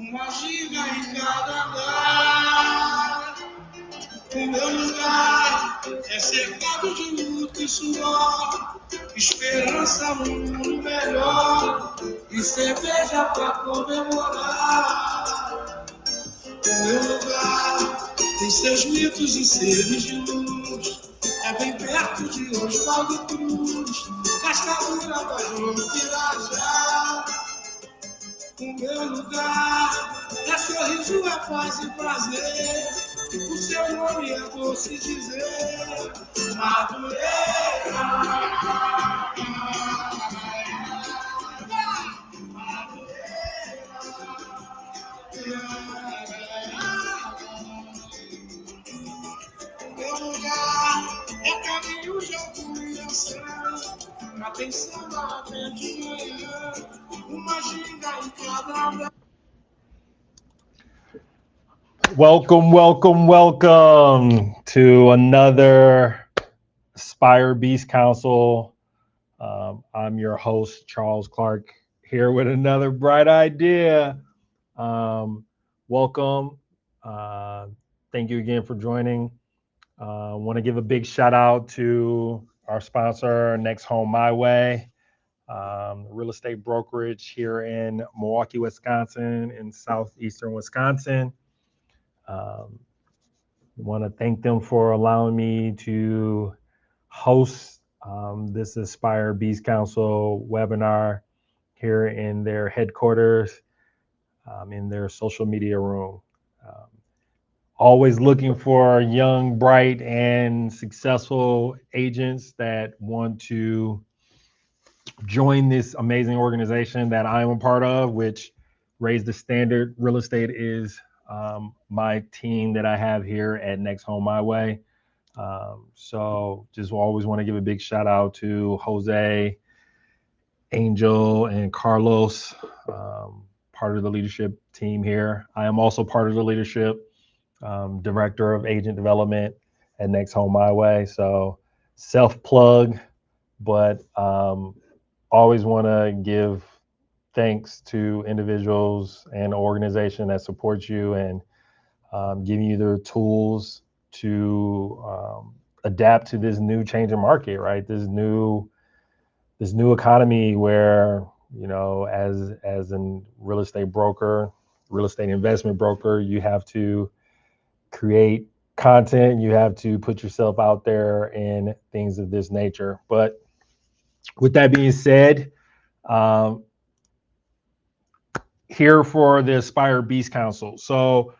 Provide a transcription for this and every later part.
Uma giga em cada andar. O meu lugar é cercado de luta e suor, esperança num mundo melhor e cerveja pra comemorar. O meu lugar tem seus mitos e seres de luz, é bem perto de Oswaldo Cruz, Cascadura da João Pirajá. O meu lugar é sorriso, é paz e prazer. O seu nome é doce dizer. Madureira. O meu lugar é caminho de orgulhação. Atenção da de manhã. Uma ginga em cada andar. Welcome to another Aspire Beast Council. I'm your host, Charles Clark, here with another bright idea. Welcome. Thank you again for joining. I want to give a big shout out to our sponsor, Next Home My Way, real estate brokerage here in Milwaukee, Wisconsin, in southeastern Wisconsin. I want to thank them for allowing me to host this Aspire Beast Council webinar here in their headquarters, in their social media room. Always looking for young, bright, and successful agents that want to join this amazing organization that I am a part of, which Raise the Standard Real Estate is my team that I have here at Next Home My Way. So just always want to give a big shout out to Jose, Angel, and Carlos, part of the leadership team here. I am also part of the leadership, director of agent development at Next Home My Way. So self-plug, but always want to give thanks to individuals and organization that supports you and giving you the tools to adapt to this new changing market, right? This new economy where, you know, as a real estate broker, real estate investment broker, you have to create content, you have to put yourself out there in things of this nature. But with that being said, here for the Aspire Beast Council. So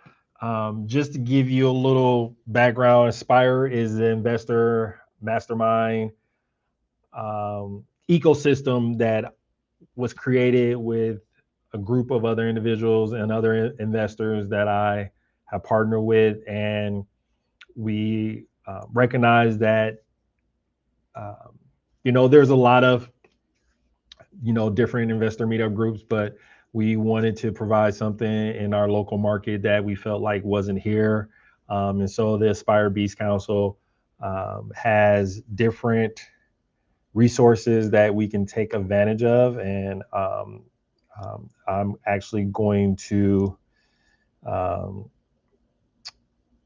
just to give you a little background, Aspire is the investor mastermind ecosystem that was created with a group of other individuals and other investors that I have partnered with. And we recognize that, you know, there's a lot of, you know, different investor meetup groups, but we wanted to provide something in our local market that we felt like wasn't here. And so the Aspire Beast Council has different resources that we can take advantage of. And I'm actually going to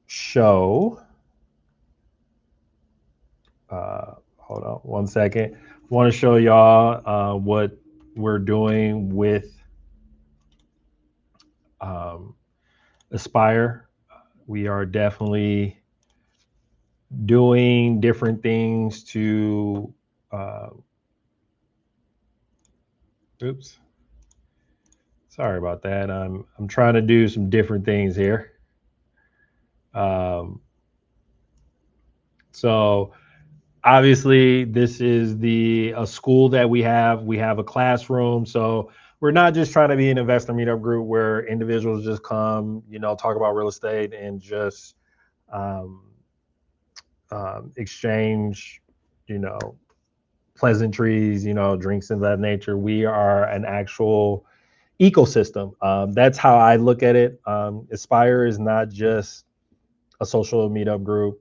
show, hold on one second. I want to show y'all what we're doing with Aspire. We are definitely doing different things to, oops, sorry about that. I'm trying to do some different things here. So obviously this is a school that we have. We have a classroom. So we're not just trying to be an investor meetup group where individuals just come, you know, talk about real estate and just exchange, you know, pleasantries, you know, drinks of that nature. We are an actual ecosystem. That's how I look at it. Aspire is not just a social meetup group.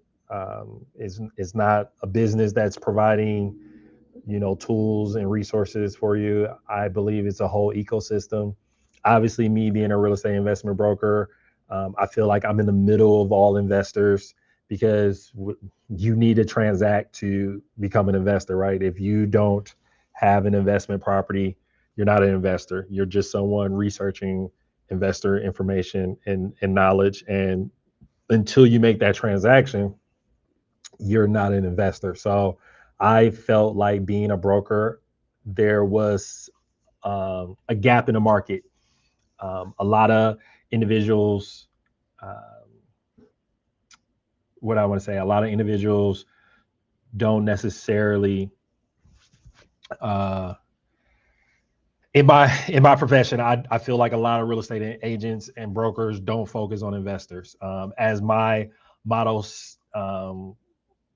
It's not a business that's providing, you know, tools and resources for you. I believe it's a whole ecosystem. Obviously, me being a real estate investment broker, I feel like I'm in the middle of all investors because you need to transact to become an investor, right? If you don't have an investment property, you're not an investor. You're just someone researching investor information and knowledge. And until you make that transaction, you're not an investor. So I felt like being a broker, there was a gap in the market. A lot of individuals, uh, what I want to say, a lot of individuals don't necessarily, uh, in my profession, I feel like a lot of real estate agents and brokers don't focus on investors. As my motto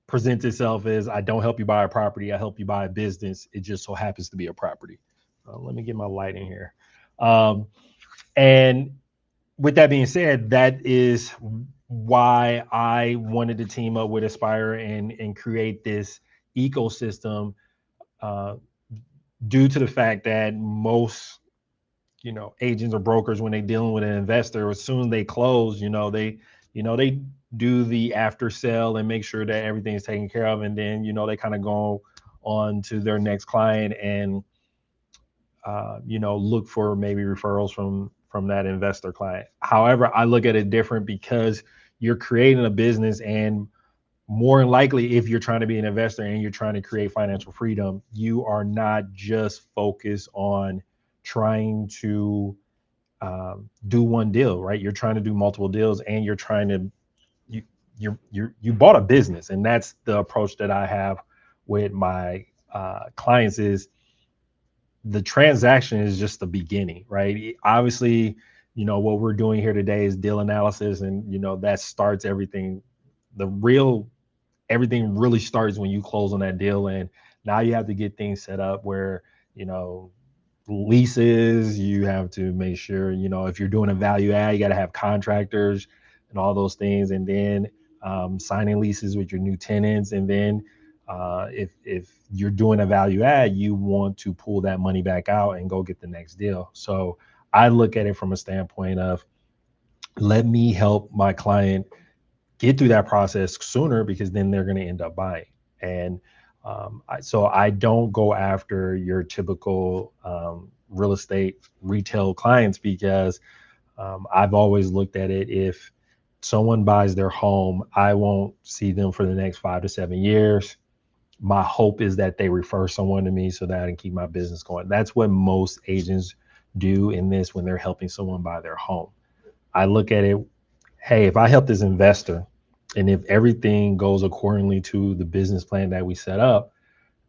presents itself as, I don't help you buy a property, I help you buy a business. It just so happens to be a property. Let me get my light in here. And with that being said, that is why I wanted to team up with Aspire and create this ecosystem, uh, due to the fact that most, agents or brokers, when they dealing with an investor, as soon as they close, they do the after sale and make sure that everything is taken care of, and then they kind of go on to their next client and look for maybe referrals from that investor client. However, I look at it different because you're creating a business, and more than likely, if you're trying to be an investor and you're trying to create financial freedom, you are not just focused on trying to do one deal, right? You're trying to do multiple deals, and you're trying to you you bought a business, and that's the approach that I have with my clients. Is the transaction is just the beginning, right? Obviously, what we're doing here today is deal analysis, and that starts everything. The real Everything really starts when you close on that deal, and now you have to get things set up where you know leases. You have to make sure, if you're doing a value add, you got to have contractors and all those things, and then signing leases with your new tenants, and then if you're doing a value add, you want to pull that money back out and go get the next deal. So I look at it from a standpoint of, let me help my client get through that process sooner, because then they're going to end up buying. And so I don't go after your typical real estate retail clients, because I've always looked at it, if someone buys their home, I won't see them for the next 5 to 7 years. My hope is that they refer someone to me so that I can keep my business going. That's what most agents do in this when they're helping someone buy their home. I look at it, hey, if I help this investor, and if everything goes accordingly to the business plan that we set up,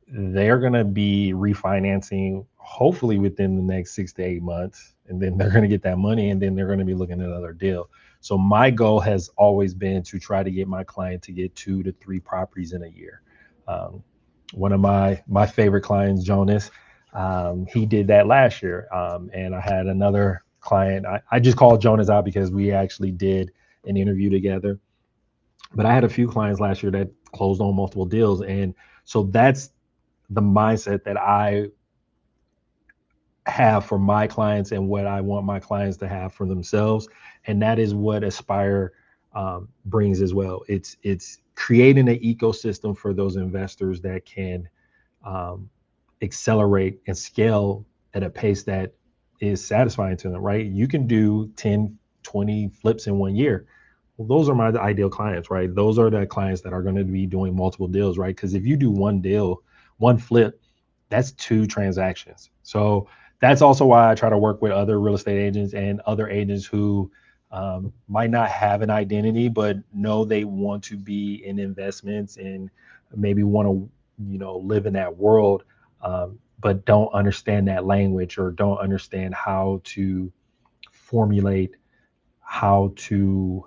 they're going to be refinancing hopefully within the next 6 to 8 months. And then they're going to get that money, and then they're going to be looking at another deal. So my goal has always been to try to get my client to get 2 to 3 properties in a year. Um, One of my favorite clients, Jonas, he did that last year. And I had another client. I just called Jonas out because we actually did an interview together. But I had a few clients last year that closed on multiple deals. And so that's the mindset that I have for my clients, and what I want my clients to have for themselves. And that is what Aspire brings as well. It's creating an ecosystem for those investors that can um, accelerate and scale at a pace that is satisfying to them, right? You can do 10, 20 flips in 1 year. Well, those are my ideal clients, right? Those are the clients that are going to be doing multiple deals, right? Because if you do one deal, one flip, that's 2 transactions. So that's also why I try to work with other real estate agents and other agents who might not have an identity, but know they want to be in investments and maybe want to, live in that world, but don't understand that language, or don't understand how to formulate, how to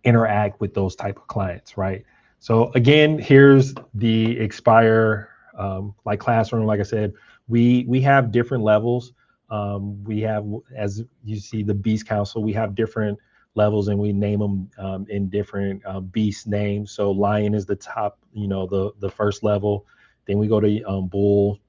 interact with those type of clients, right? So again, here's the Expire like classroom. Like I said, we have different levels. We have, as you see, the Beast Council. We have different levels, and we name them in different beast names. So Lion is the top, the first level. Then we go to Bull.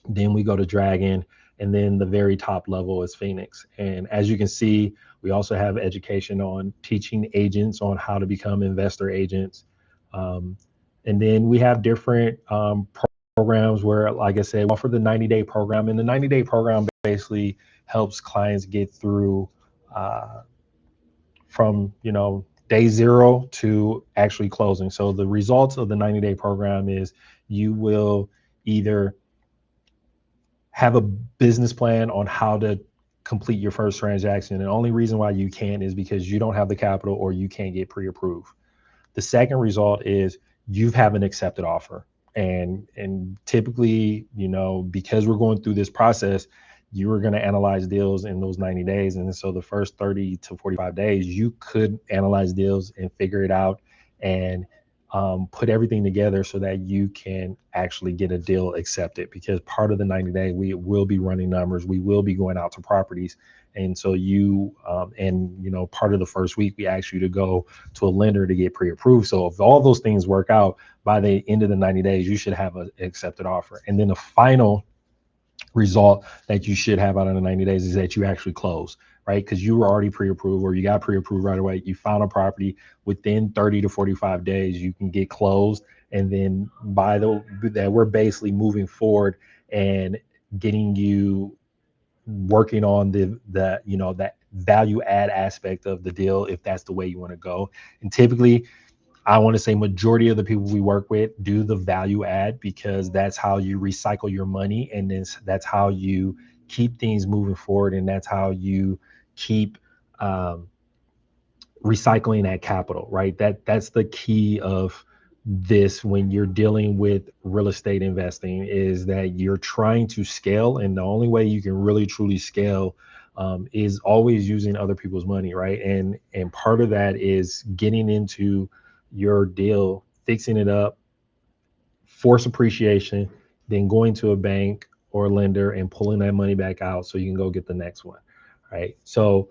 Then we go to Dragon, And then the very top level is Phoenix. And as you can see, we also have education on teaching agents on how to become investor agents. Um, and then we have different programs where, like I said, we offer the 90-day program. And the 90-day program basically helps clients get through uh, from, day zero to actually closing. So the results of the 90-day program is you will either have a business plan on how to complete your first transaction. And the only reason why you can't is because you don't have the capital or you can't get pre-approved. The second result is you have an accepted offer. And typically, because we're going through this process, you are going to analyze deals in those 90 days. And so the first 30 to 45 days, you could analyze deals and figure it out and put everything together so that you can actually get a deal accepted. Because part of the 90-day, we will be running numbers. We will be going out to properties. And so part of the first week, we ask you to go to a lender to get pre-approved. So if all those things work out, by the end of the 90 days, you should have an accepted offer. And then the final result that you should have out of the 90 days is that you actually close, right? Because you were already pre-approved or you got pre-approved right away. You found a property within 30 to 45 days, you can get closed. And then that we're basically moving forward and getting you working on that value add aspect of the deal, if that's the way you want to go. And typically, I want to say majority of the people we work with do the value add, because that's how you recycle your money, and then that's how you keep things moving forward, and that's how you keep recycling that capital, right? That's the key of this when you're dealing with real estate investing, is that you're trying to scale, and the only way you can really truly scale is always using other people's money, right? And part of that is getting into your deal, fixing it up, force appreciation, then going to a bank or a lender and pulling that money back out so you can go get the next one, right? So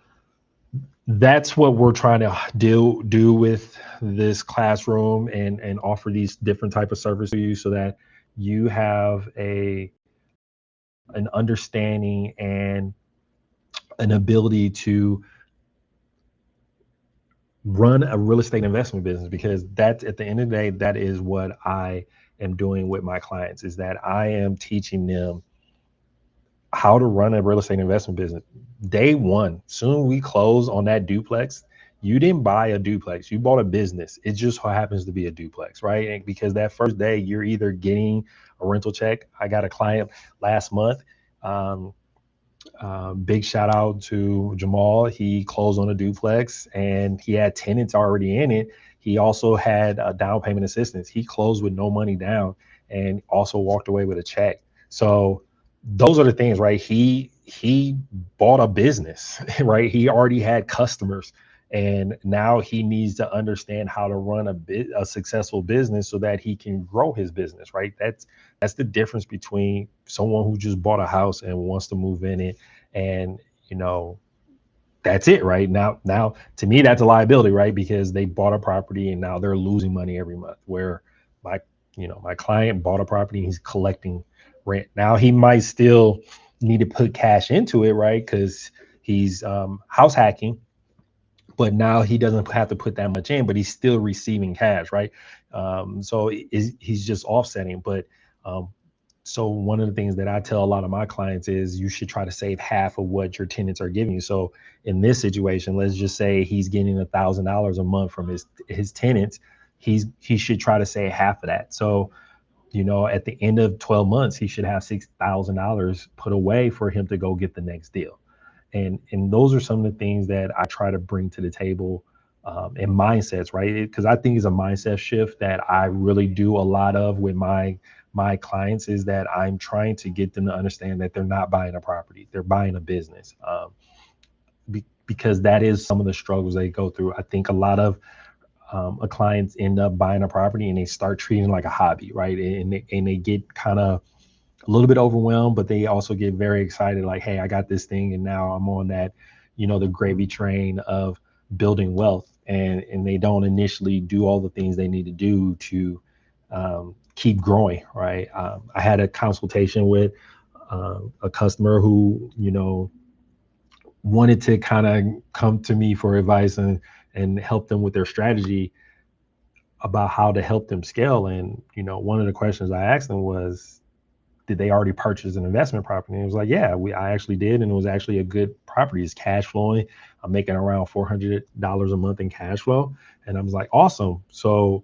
that's what we're trying to do with this classroom, and offer these different type of services to you so that you have an understanding and an ability to run a real estate investment business. Because that's, at the end of the day, that is what I am doing with my clients, is that I am teaching them how to run a real estate investment business. Day one, soon we close on that duplex, you didn't buy a duplex, you bought a business. It just happens to be a duplex, right? And because that first day, you're either getting a rental check. I got a client last month. Big shout out to Jamal. He closed on a duplex and he had tenants already in it. He also had a down payment assistance. He closed with no money down and also walked away with a check. So those are the things, right? He bought a business, right? He already had customers, and now he needs to understand how to run a successful business so that he can grow his business, right? That's the difference between someone who just bought a house and wants to move in it, and that's it, right? Now to me, that's a liability, right? Because they bought a property and now they're losing money every month. Where my client bought a property and he's collecting rent. Now he might still need to put cash into it, right? Because he's house hacking, but now he doesn't have to put that much in, but he's still receiving cash, right? So he's just offsetting. But so one of the things that I tell a lot of my clients is you should try to save half of what your tenants are giving you. So in this situation, let's just say he's getting $1,000 a month from his tenants. He should try to save half of that. So at the end of 12 months, he should have $6,000 put away for him to go get the next deal. And those are some of the things that I try to bring to the table, and mindsets, right? Because I think it's a mindset shift that I really do a lot of with my clients, is that I'm trying to get them to understand that they're not buying a property, they're buying a business. Because that is some of the struggles they go through. I think a lot of clients end up buying a property and they start treating it like a hobby, right? And they get kind of a little bit overwhelmed, but they also get very excited, like, hey, I got this thing and now I'm on that, the gravy train of building wealth. And they don't initially do all the things they need to do to keep growing, right? I had a consultation with a customer who, wanted to kind of come to me for advice and help them with their strategy about how to help them scale. And, one of the questions I asked them was, did they already purchase an investment property? And it was like, yeah, I actually did. And it was actually a good property. It's cash flowing. I'm making around $400 a month in cash flow. And I was like, awesome. So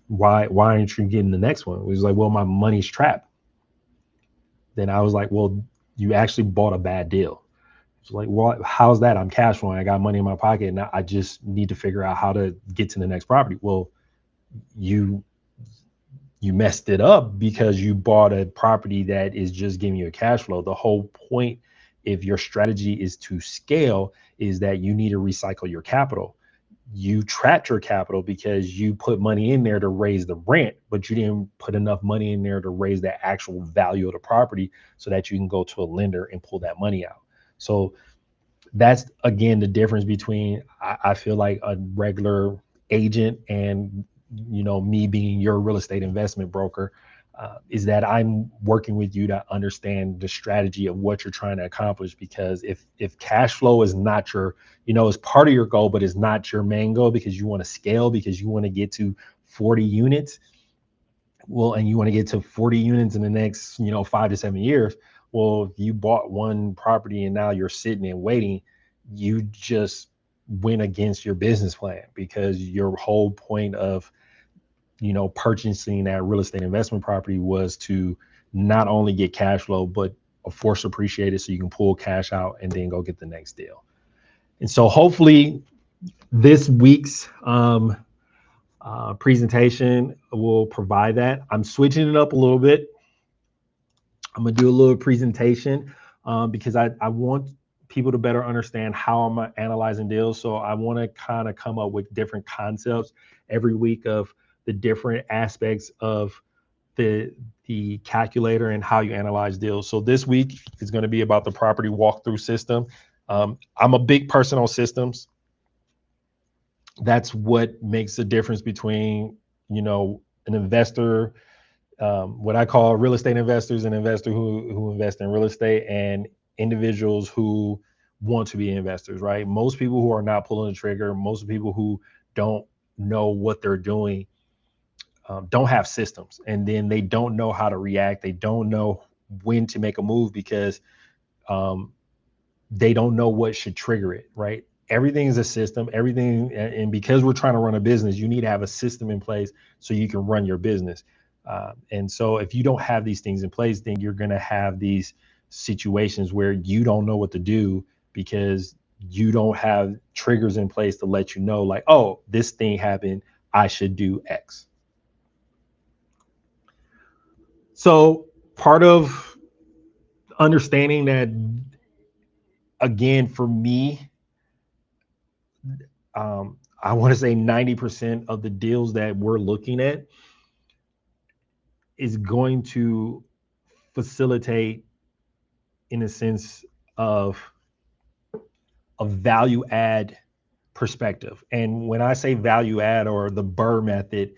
why aren't you getting the next one? It was like, well, my money's trapped. Then I was like, well, you actually bought a bad deal. It's like, well, how's that? I'm cash flowing. I got money in my pocket. Now I just need to figure out how to get to the next property. Well, you messed it up because you bought a property that is just giving you a cash flow. The whole point, if your strategy is to scale, is that you need to recycle your capital. You trapped your capital because you put money in there to raise the rent, but you didn't put enough money in there to raise the actual value of the property so that you can go to a lender and pull that money out. So that's, again, the difference between, I feel like, a regular agent and, me being your real estate investment broker, is that I'm working with you to understand the strategy of what you're trying to accomplish. Because if cash flow is not your, is part of your goal, but it's not your main goal, because you want to scale, because you want to get to 40 units, well, and you want to get to 40 units in the next, 5 to 7 years. Well, if you bought one property and now you're sitting and waiting, you just went against your business plan, because your whole point of, purchasing that real estate investment property was to not only get cash flow, but force appreciate it so you can pull cash out and then go get the next deal. And so hopefully this week's presentation will provide that. I'm switching it up a little bit. I'm gonna do a little presentation because I want people to better understand how I'm analyzing deals. So I want to kind of come up with different concepts every week of the different aspects of the calculator and how you analyze deals. So this week is going to be about the property walkthrough system. I'm a big person on systems. That's what makes the difference between, an investor, what I call real estate investors, an investor who invest in real estate, and individuals who want to be investors, right? Most people who are not pulling the trigger, most people who don't know what they're doing, don't have systems, and then they don't know how to react. They don't know when to make a move, because they don't know what should trigger it, right? Everything is a system, everything. And because we're trying to run a business, you need to have a system in place so you can run your business. And so if you don't have these things in place, then you're going to have these situations where you don't know what to do, because you don't have triggers in place to let you know, like, oh, this thing happened, I should do X. So part of understanding that, again, for me, I want to say 90% of the deals that we're looking at is going to facilitate, in a sense of a value add perspective. And when I say value add, or the BRRRR method,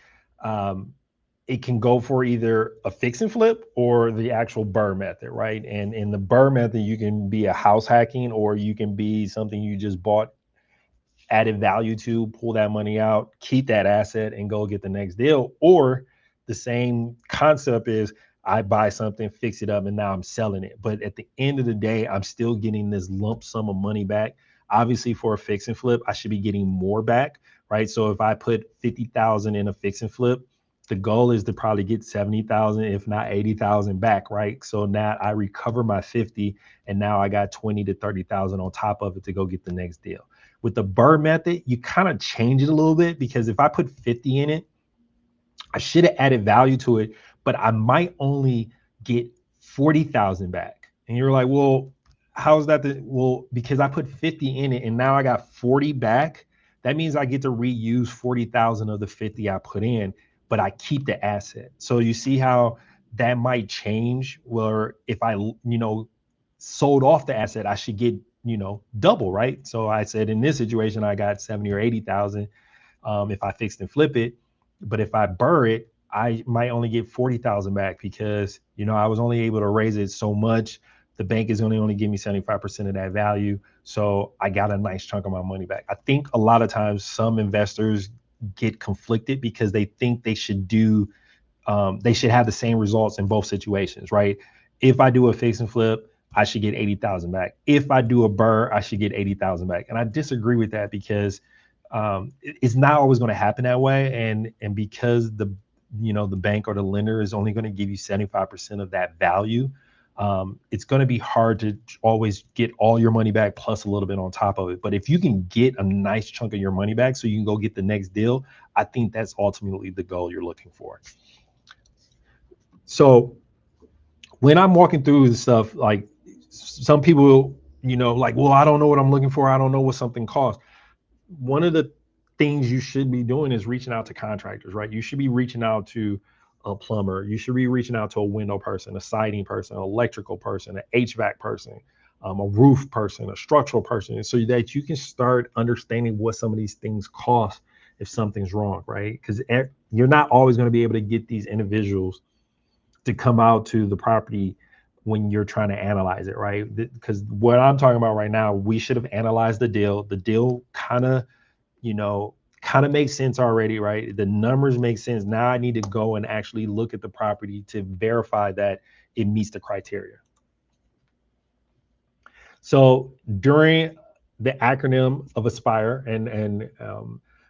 it can go for either a fix and flip or the actual BRRRR method, right? And in the BRRRR method, you can be a house hacking, or you can be something you just bought, added value to, pull that money out, keep that asset, and go get the next deal. Or the same concept is, I buy something, fix it up, and now I'm selling it. But at the end of the day, I'm still getting this lump sum of money back. Obviously, for a fix and flip, I should be getting more back, right? So if I put 50,000 in a fix and flip, the goal is to probably get 70,000, if not 80,000 back, right? So now I recover my 50, and now I got 20 to 30,000 on top of it to go get the next deal. With the BRRRR method, you kind of change it a little bit, because if I put 50 in it, I should have added value to it, but I might only get 40,000 back. And you're like, well, how's that? Well, because I put 50 in it and now I got 40 back. That means I get to reuse 40,000 of the 50 I put in, but I keep the asset. So you see how that might change, where if I, sold off the asset, I should get, double, right? So I said in this situation, I got 70 or 80,000 if I fixed and flip it. But if I BRRRR it, I might only get 40,000 back because, I was only able to raise it so much. The bank is only give me 75% of that value. So I got a nice chunk of my money back. I think a lot of times some investors get conflicted because they think they should have the same results in both situations, right? If I do a fix and flip, I should get 80,000 back. If I do a burr, I should get 80,000 back. And I disagree with that because it's not always going to happen that way. And because the bank or the lender is only going to give you 75% of that value, it's going to be hard to always get all your money back plus a little bit on top of it. But if you can get a nice chunk of your money back so you can go get the next deal, I think that's ultimately the goal you're looking for. So when I'm walking through the stuff, like some people, like, well, I don't know what I'm looking for. I don't know what something costs. One of the things you should be doing is reaching out to contractors, right? You should be reaching out to a plumber. You should be reaching out to a window person, a siding person, an electrical person, an HVAC person, a roof person, a structural person, so that you can start understanding what some of these things cost if something's wrong, right? Because you're not always going to be able to get these individuals to come out to the property when you're trying to analyze it, right? Because what I'm talking about right now, we should have analyzed the deal. The deal kind of makes sense already, right? The numbers make sense. Now I need to go and actually look at the property to verify that it meets the criteria. So during the acronym of Aspire,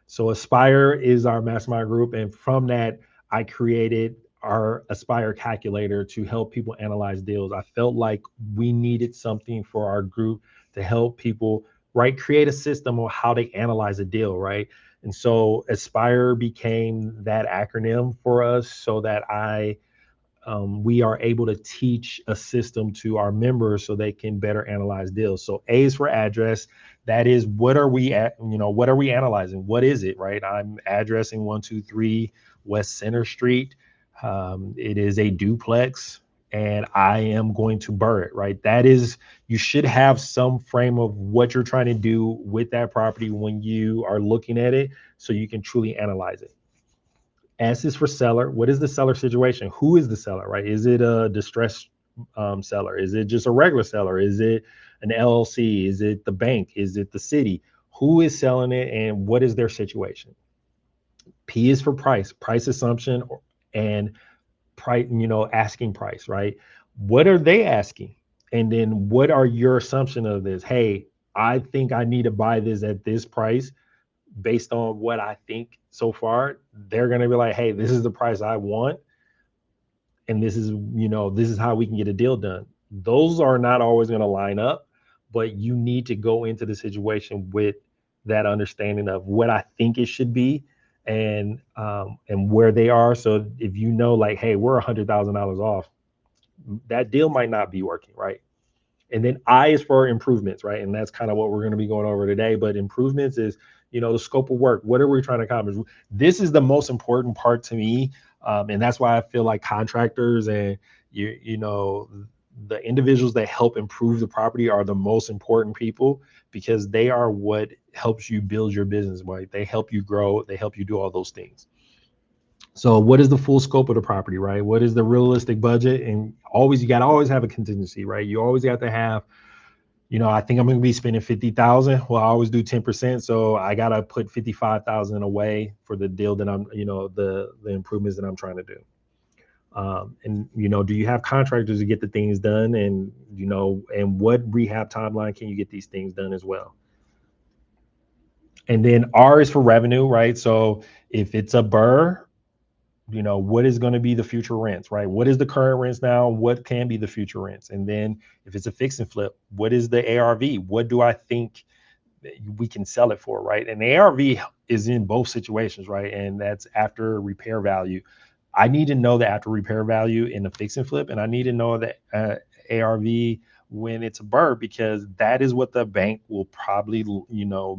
so Aspire is our mastermind group, and from that, I created our Aspire calculator to help people analyze deals. I felt like we needed something for our group to help people, right, create a system of how they analyze a deal, right? And so Aspire became that acronym for us so that we are able to teach a system to our members so they can better analyze deals. So A is for address. That is, what are we at? What are we analyzing? What is it, right? I'm addressing 123 West Center Street. It is a duplex, and I am going to burr it, right? That is, you should have some frame of what you're trying to do with that property when you are looking at it so you can truly analyze it. S is for seller. What is the seller situation? Who is the seller, right? Is it a distressed seller? Is it just a regular seller? Is it an LLC? Is it the bank? Is it the city? Who is selling it and what is their situation? P is for price, price assumption and price, asking price, right? What are they asking? And then what are your assumption of this? Hey, I think I need to buy this at this price based on what I think so far. They're going to be like, hey, this is the price I want. And this is how we can get a deal done. Those are not always going to line up, but you need to go into the situation with that understanding of what I think it should be and where they are. So if like, hey, we're $100,000 off, that deal might not be working, right? And then I is for improvements, right? And that's kind of what we're going to be going over today. But improvements is, the scope of work. What are we trying to accomplish? This is the most important part to me, and that's why I feel like contractors and the individuals that help improve the property are the most important people because they are what helps you build your business, right? They help you grow. They help you do all those things. So what is the full scope of the property, right? What is the realistic budget? And you got to always have a contingency, right? You always got to have, I think I'm going to be spending 50,000. Well, I always do 10%. So I got to put 55,000 away for the deal that I'm, the improvements that I'm trying to do. And, do you have contractors to get the things done? And, and what rehab timeline can you get these things done as well? And then R is for revenue, right? So if it's a burr, what is going to be the future rents, right? What is the current rents now? What can be the future rents? And then if it's a fix and flip, what is the ARV? What do I think we can sell it for, right? And the ARV is in both situations, right? And that's after repair value. I need to know the after repair value in the fix and flip, and I need to know that ARV when it's a burr, because that is what the bank will probably,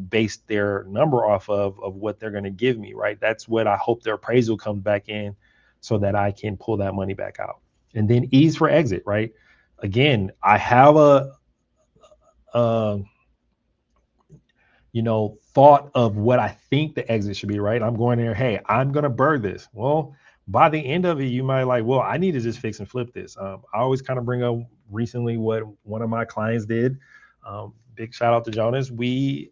base their number off of what they're going to give me, right? That's what I hope their appraisal comes back in so that I can pull that money back out. And then E's for exit, right? Again, I have a thought of what I think the exit should be, right? I'm going there, hey, I'm going to burr this. Well, By the end of it, you might like, well, I need to just fix and flip this. I always kind of bring up recently what one of my clients did. Big shout out to Jonas. We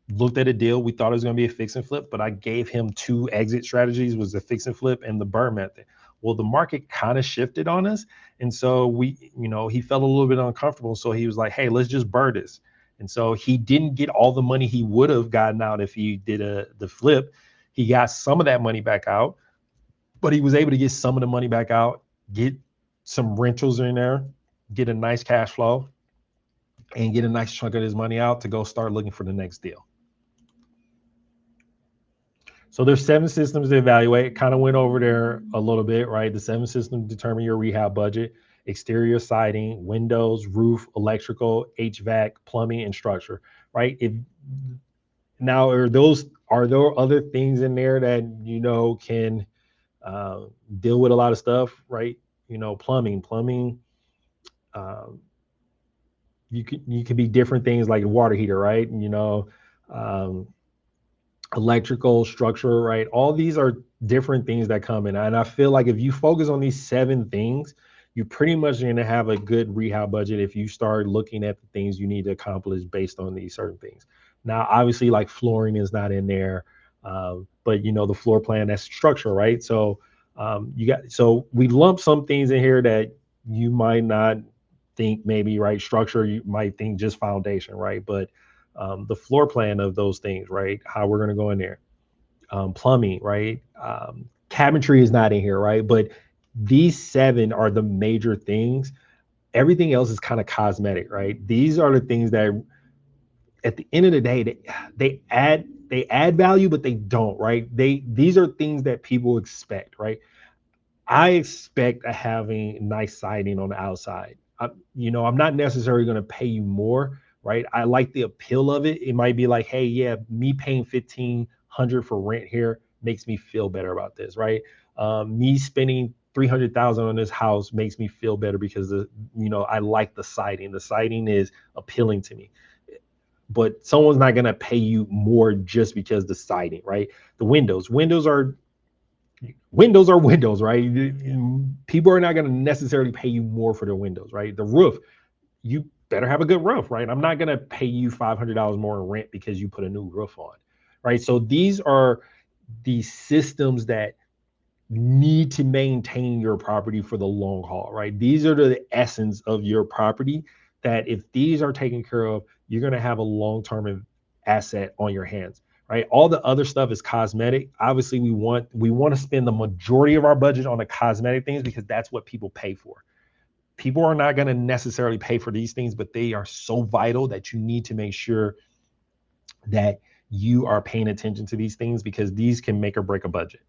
looked at a deal. We thought it was going to be a fix and flip, but I gave him two exit strategies: was the fix and flip and the burn method. Well, the market kind of shifted on us, and so he felt a little bit uncomfortable. So he was like, "Hey, let's just burn this." And so he didn't get all the money he would have gotten out if he did the flip. He got some of that money back out, but he was able to get some of the money back out, get some rentals in there, get a nice cash flow, and get a nice chunk of his money out to go start looking for the next deal. So there's 7 systems to evaluate. Kind of went over there a little bit, right? The 7 systems determine your rehab budget: exterior siding, windows, roof, electrical, HVAC, plumbing, and structure, right? If now are there other things in there that can deal with a lot of stuff, right? Plumbing. Um, you could be different things like a water heater, right? Um, electrical structure, right? All these are different things that come in. And I feel like if you focus on these 7 things, you pretty much going to have a good rehab budget if you start looking at the things you need to accomplish based on these certain things. Now, obviously, like flooring is not in there, but the floor plan, that's structure, right? So so we lump some things in here that you might not think maybe, right? Structure, you might think just foundation, right? But the floor plan of those things, right? How we're going to go in there. Plumbing, right? Cabinetry is not in here, right? But these 7 are the major things. Everything else is kind of cosmetic, right? These are the things that at the end of the day, they add value, but they don't, right? These are things that people expect, right? I expect having nice siding on the outside. I'm not necessarily going to pay you more, right? I like the appeal of it. It might be like, hey, yeah, me paying 1,500 for rent here makes me feel better about this, right? Me spending 300,000 on this house makes me feel better because I like the siding. The siding is appealing to me, but someone's not going to pay you more just because the siding, right? The windows are windows, right? People are not going to necessarily pay you more for their windows, right? The roof, you better have a good roof, right? I'm not going to pay you $500 more in rent because you put a new roof on, right? So these are the systems that need to maintain your property for the long haul, right? These are the essence of your property that if these are taken care of, you're going to have a long-term asset on your hands, right? All the other stuff is cosmetic. Obviously, we want to spend the majority of our budget on the cosmetic things because that's what people pay for. People are not going to necessarily pay for these things, but they are so vital that you need to make sure that you are paying attention to these things because these can make or break a budget.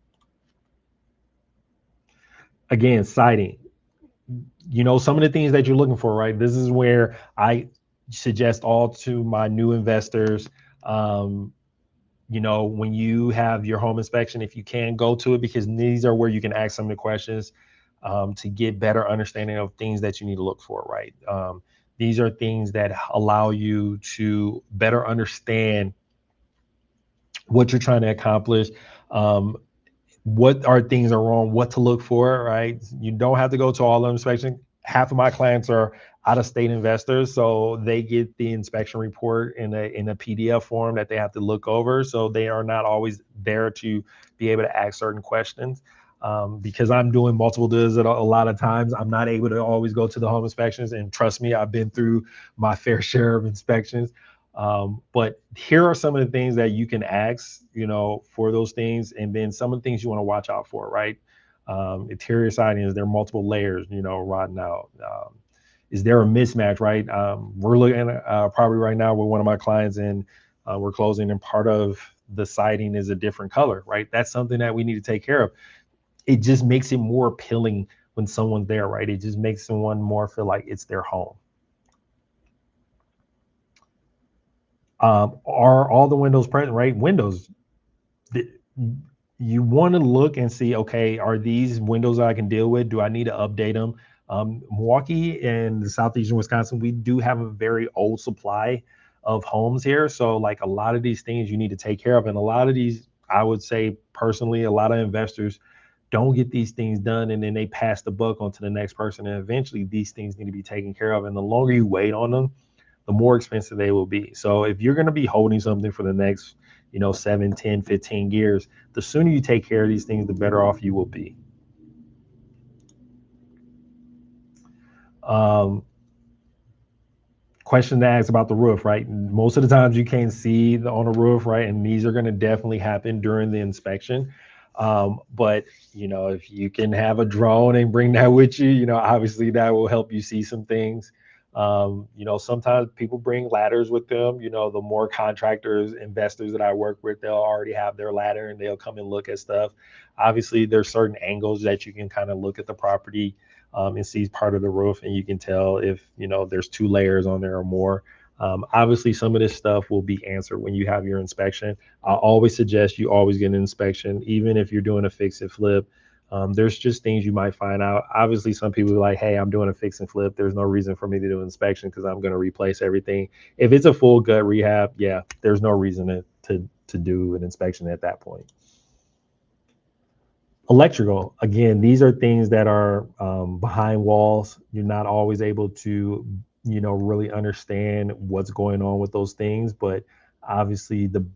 Again, siding, some of the things that you're looking for, right? This is where I suggest all to my new investors. When you have your home inspection, if you can go to it, because these are where you can ask some of the questions to get better understanding of things that you need to look for, right? These are things that allow you to better understand what you're trying to accomplish. What are things are wrong, what to look for, right? You don't have to go to all the inspection. Half of my clients are out-of-state investors, so they get the inspection report in a PDF form that they have to look over. So they are not always there to be able to ask certain questions. Because I'm doing multiple deals a lot of times, I'm not able to always go to the home inspections. And trust me, I've been through my fair share of inspections. But here are some of the things that you can ask, for those things, and then some of the things you want to watch out for, right? Interior siding, is there multiple layers, rotting out? Is there a mismatch, right? We're looking at a property right now with one of my clients, and we're closing, and part of the siding is a different color, right? That's something that we need to take care of. It just makes it more appealing when someone's there, right? It just makes someone more feel like it's their home. Are all the windows present, right? Windows, you want to look and see, okay, are these windows that I can deal with? Do I need to update them? Milwaukee and the southeastern Wisconsin, we do have a very old supply of homes here. So like a lot of these things you need to take care of. And a lot of these, I would say personally, a lot of investors don't get these things done, and then they pass the buck on to the next person, and eventually these things need to be taken care of. And the longer you wait on them, the more expensive they will be. So if you're going to be holding something for the next 7, 10, 15 years, the sooner you take care of these things, the better off you will be. Question to ask about the roof, right? Most of the times you can't see on the roof, right? And these are going to definitely happen during the inspection. But if you can have a drone and bring that with you, obviously that will help you see some things. Sometimes people bring ladders with them. The more contractors, investors that I work with, they'll already have their ladder and they'll come and look at stuff. Obviously, there's certain angles that you can kind of look at the property and see part of the roof, and you can tell if there's 2 layers on there or more. Obviously, some of this stuff will be answered when you have your inspection. I always suggest you always get an inspection, even if you're doing a fix and flip. There's just things you might find out. Obviously, some people are like, hey, I'm doing a fix and flip. There's no reason for me to do an inspection because I'm going to replace everything. If it's a full gut rehab, yeah, there's no reason to do an inspection at that point. Electrical, again, these are things that are behind walls. You're not always able to really understand what's going on with those things, but obviously the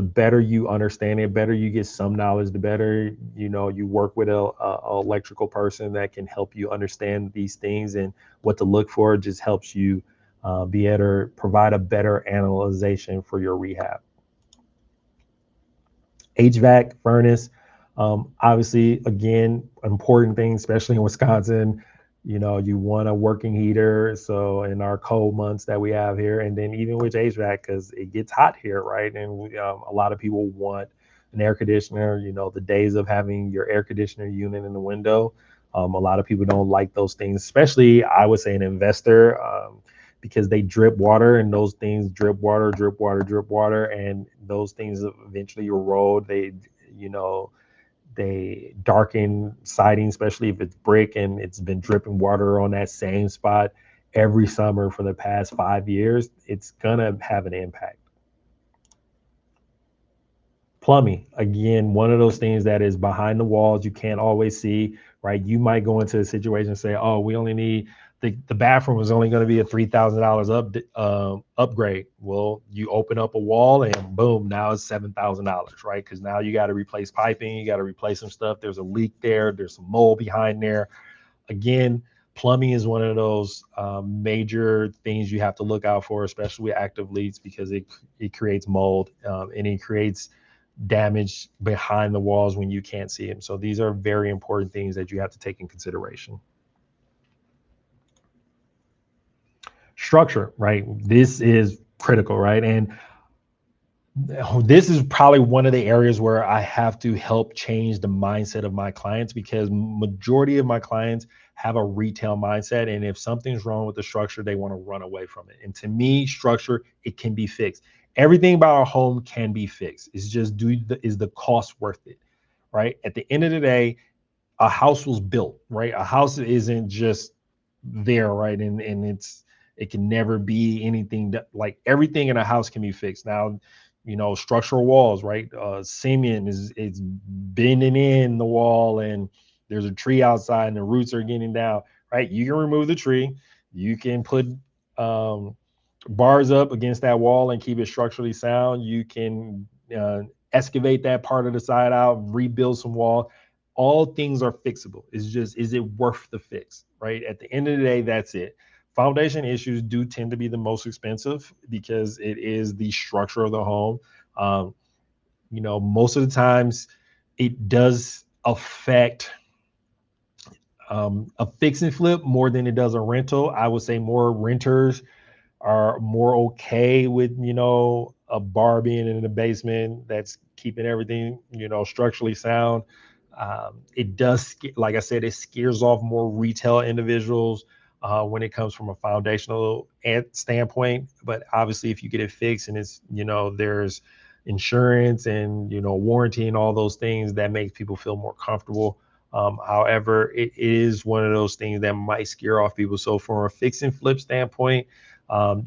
better you understand it, better you get some knowledge, the better you work with a electrical person that can help you understand these things and what to look for. It just helps you be able to provide a better analyzation for your rehab. HVAC, furnace, obviously, again, important thing, especially in Wisconsin. You want a working heater. So in our cold months that we have here, and then even with HVAC, because it gets hot here, right? And a lot of people want an air conditioner. The days of having your air conditioner unit in the window, a lot of people don't like those things, especially I would say an investor. Because they drip water, and those things drip water, drip water, drip water, and those things eventually erode. They darken siding, especially if it's brick and it's been dripping water on that same spot every summer for the past 5 years. It's gonna have an impact. Plumbing, again, one of those things that is behind the walls, you can't always see, right? You might go into a situation and say, oh, we only need the bathroom is only going to be a $3,000 upgrade. Well, you open up a wall and boom, now it's $7,000, right? Because now you got to replace piping, you got to replace some stuff. There's a leak there, there's some mold behind there. Again, plumbing is one of those major things you have to look out for, especially with active leaks, because it creates mold and it creates damage behind the walls when you can't see them. So these are very important things that you have to take in consideration. Structure, right? This is critical, right? And this is probably one of the areas where I have to help change the mindset of my clients, because majority of my clients have a retail mindset, and if something's wrong with the structure, they want to run away from it. And to me, structure, it can be fixed. Everything about our home can be fixed. It's just is the cost worth it, right? At the end of the day, a house was built, right? A house isn't just there, right? And it can never be anything that, like, everything in a house can be fixed. Now, structural walls, right? Cement is bending in the wall, and there's a tree outside and the roots are getting down, right? You can remove the tree. You can put bars up against that wall and keep it structurally sound. You can excavate that part of the side out, rebuild some wall. All things are fixable. It's just, is it worth the fix, right? At the end of the day, that's it. Foundation issues do tend to be the most expensive because it is the structure of the home. Most of the times it does affect a fix and flip more than it does a rental. I would say more renters are more okay with, a bar being in the basement that's keeping everything, structurally sound. It does, like I said, it scares off more retail individuals when it comes from a foundational standpoint. But obviously, if you get it fixed and it's, there's insurance and, warranty and all those things, that makes people feel more comfortable. However, it is one of those things that might scare off people. So from a fix and flip standpoint,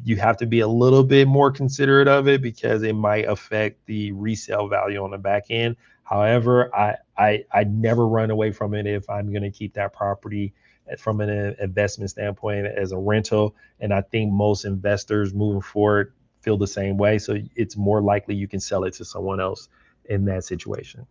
you have to be a little bit more considerate of it because it might affect the resale value on the back end. However, I never run away from it if I'm going to keep that property from an investment standpoint as a rental. And I think most investors moving forward feel the same way. So it's more likely you can sell it to someone else in that situation.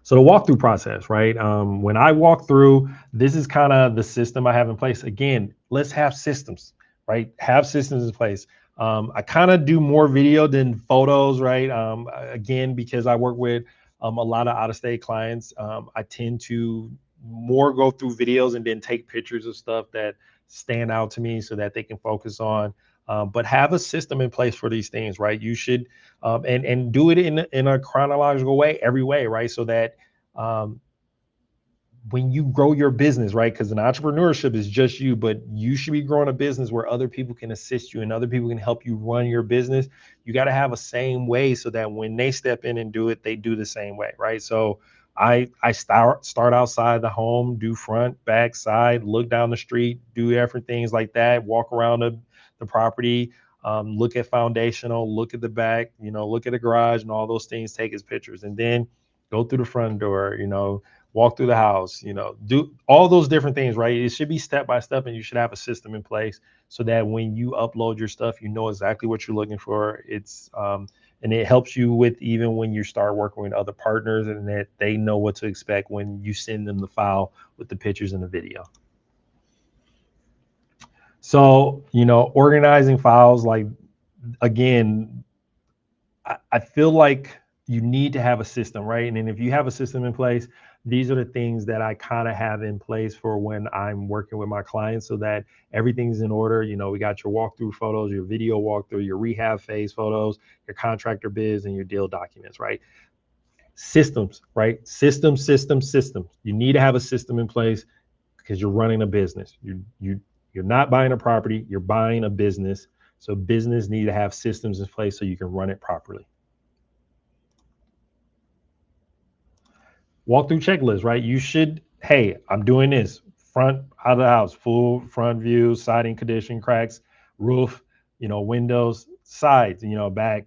So the walkthrough process, right? When I walk through, this is kind of the system I have in place. Again, let's have systems, right? Have systems in place. I kind of do more video than photos, right? Again, because I work with a lot of out-of-state clients, I tend to more go through videos and then take pictures of stuff that stand out to me so that they can focus on. But have a system in place for these things, right? You should and do it in a chronological way, every way, right? So that um, when you grow your business, right? Because an entrepreneurship is just you, but you should be growing a business where other people can assist you and other people can help you run your business. You got to have a same way so that when they step in and do it, they do the same way, right? So I start outside the home, do front, back, side, look down the street, do different things like that, walk around the property, look at foundational, look at the back, look at the garage and all those things, take his pictures, and then go through the front door, walk through the house, do all those different things, right? It should be step by step, and you should have a system in place so that when you upload your stuff, you know exactly what you're looking for. And it helps you with even when you start working with other partners and that they know what to expect when you send them the file with the pictures and the video. So, organizing files, like, again, I feel like you need to have a system, right? And then if you have a system in place, these are the things that I kind of have in place for when I'm working with my clients so that everything's in order. We got your walkthrough photos, your video walkthrough, your rehab phase photos, your contractor bids, and your deal documents, right? Systems, right? Systems. You need to have a system in place because you're running a business. You're not buying a property, you're buying a business. So business need to have systems in place so you can run it properly. Walkthrough checklist, right? You should, hey, I'm doing this. Front out of the house, full front view, siding condition, cracks, roof, windows, sides, back,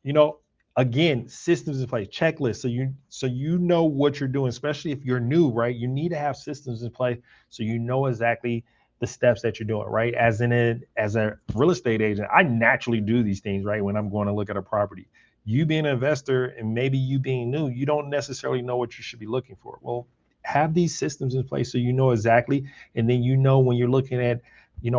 you know, again, systems in place, checklists. So you know what you're doing, especially if you're new, right? You need to have systems in place so you know exactly the steps that you're doing, right? As a real estate agent, I naturally do these things, right? When I'm going to look at a property, you being an investor and maybe you being new, you don't necessarily know what you should be looking for. Well, have these systems in place so you know exactly, and then when you're looking at,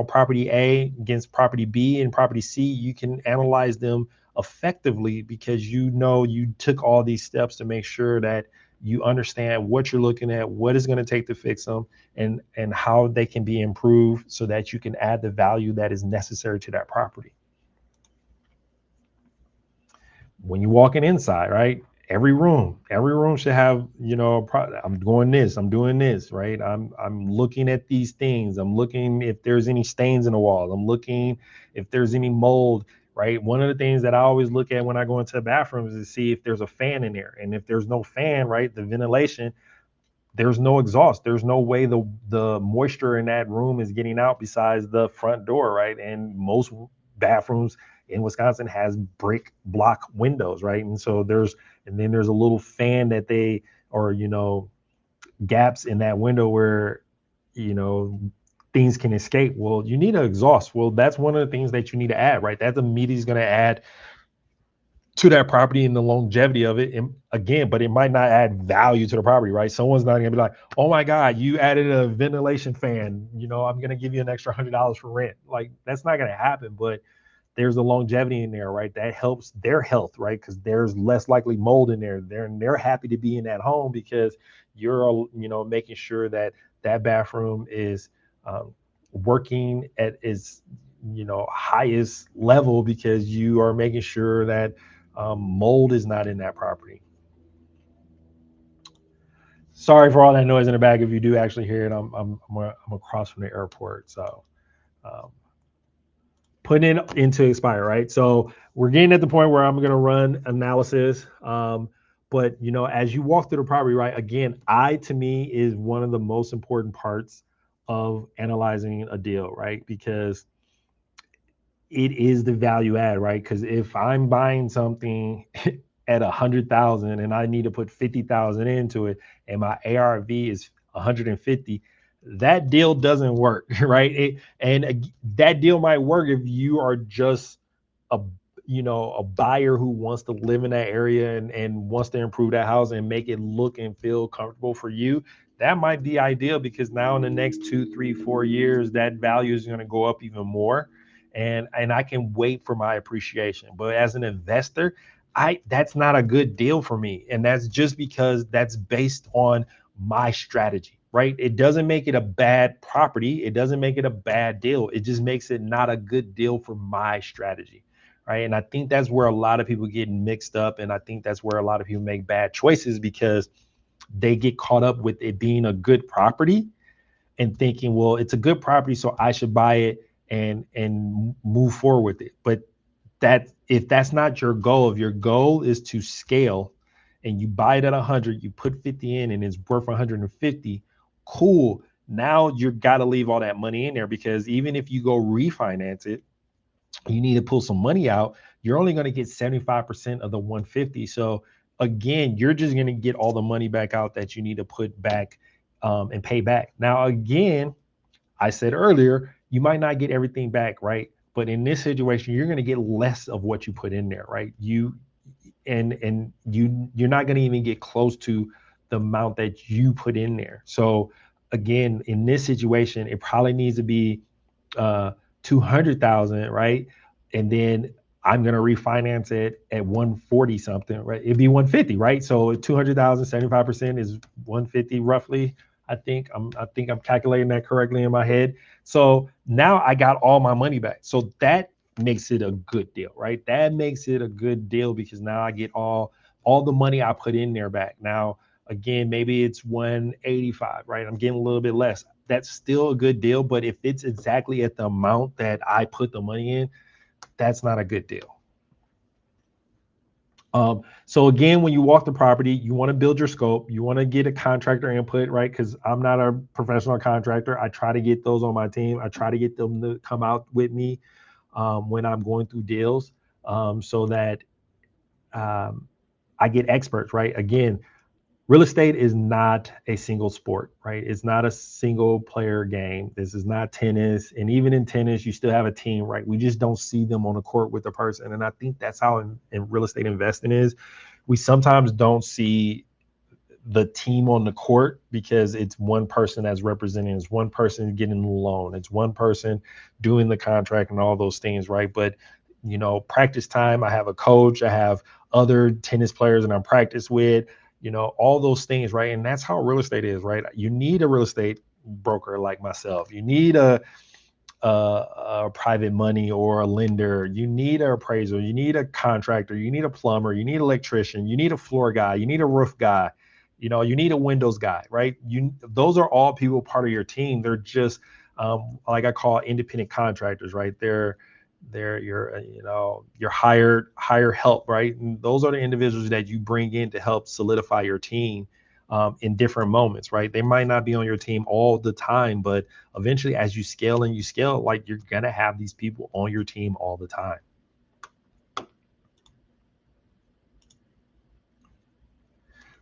property A against property B and property C, you can analyze them effectively because you took all these steps to make sure that you understand what you're looking at, what is going to take to fix them, and how they can be improved so that you can add the value that is necessary to that property. When you're walking inside, right? Every room should have, I'm doing this, right? I'm looking at these things. I'm looking if there's any stains in the walls. I'm looking if there's any mold, right? One of the things that I always look at when I go into the bathrooms is to see if there's a fan in there. And if there's no fan, right, the ventilation, there's no exhaust. There's no way the moisture in that room is getting out besides the front door, right? And most bathrooms in Wisconsin has brick block windows, right? And then there's a little fan that they or gaps in that window where you know things can escape. Well, you need an exhaust. Well, that's one of the things that you need to add, right? That immediately is going to add to that property and the longevity of it. And again, but it might not add value to the property, right? Someone's not gonna be like, oh my God, you added a ventilation fan, I'm gonna give you an extra $100 for rent. Like that's not gonna happen, but there's a longevity in there, right? That helps their health, right? Because there's less likely mold in there. They're happy to be in that home because you're making sure that that bathroom is working at its highest level because you are making sure that mold is not in that property. Sorry for all that noise in the back. If you do actually hear it, I'm across from the airport, so um, putting it into expire, right? So we're getting at the point where I'm going to run analysis. But as you walk through the property, right? Again, to me is one of the most important parts of analyzing a deal, right? Because it is the value add, right? Because if I'm buying something at 100,000 and I need to put 50,000 into it, and my ARV is 150, that deal doesn't work, right? That deal might work if you are just a a buyer who wants to live in that area and wants to improve that house and make it look and feel comfortable for you. That might be ideal, because now in the next 2, 3, 4 years, that value is going to go up even more, and I can wait for my appreciation. But as an investor, I that's not a good deal for me, and that's just because that's based on my strategy, right? It doesn't make it a bad property. It doesn't make it a bad deal. It just makes it not a good deal for my strategy, right? And I think that's where a lot of people get mixed up. And I think that's where a lot of people make bad choices, because they get caught up with it being a good property and thinking, well, it's a good property, so I should buy it and move forward with it. But that if that's not your goal, if your goal is to scale and you buy it at 100, you put 50 in and it's worth 150, cool. Now you got to leave all that money in there, because even if you go refinance it, you need to pull some money out. You're only going to get 75% of the 150. So again, you're just going to get all the money back out that you need to put back and pay back. Now, again, I said earlier, you might not get everything back, right? But in this situation, you're going to get less of what you put in there, right? You're not going to even get close to the amount that you put in there. So again, in this situation, it probably needs to be uh 200,000, right? And then I'm going to refinance it at 140 something, right? It'd be 150, right? So 200,000, 75% is 150 roughly. I think I'm calculating that correctly in my head. So now I got all my money back. So that makes it a good deal, right? That makes it a good deal, because now I get all the money I put in there back. Now, again, maybe it's 185, right? I'm getting a little bit less. That's still a good deal, but if it's exactly at the amount that I put the money in, that's not a good deal. So again, when you walk the property, you want to build your scope. You want to get a contractor input, right? Because I'm not a professional contractor. I try to get those on my team. I try to get them to come out with me when I'm going through deals, so that um, I get experts, right? Again, real estate is not a single sport, right? It's not a single player game. This is not tennis. And even in tennis, you still have a team, right? We just don't see them on the court with a person. And I think that's how in real estate investing is. We sometimes don't see the team on the court, because it's one person that's representing, it's one person getting the loan, it's one person doing the contract and all those things, right? But practice time, I have a coach, I have other tennis players that I'm practice with, all those things, right? And that's how real estate is, right? You need a real estate broker like myself. You need a private money or a lender. You need an appraiser. You need a contractor. You need a plumber. You need an electrician. You need a floor guy. You need a roof guy. You need a windows guy, right? Those are all people part of your team. They're just like I call independent contractors, right? They're your your higher help, right? And those are the individuals that you bring in to help solidify your team in different moments, right? They might not be on your team all the time, but eventually, as you scale and you scale, like, you're gonna have these people on your team all the time.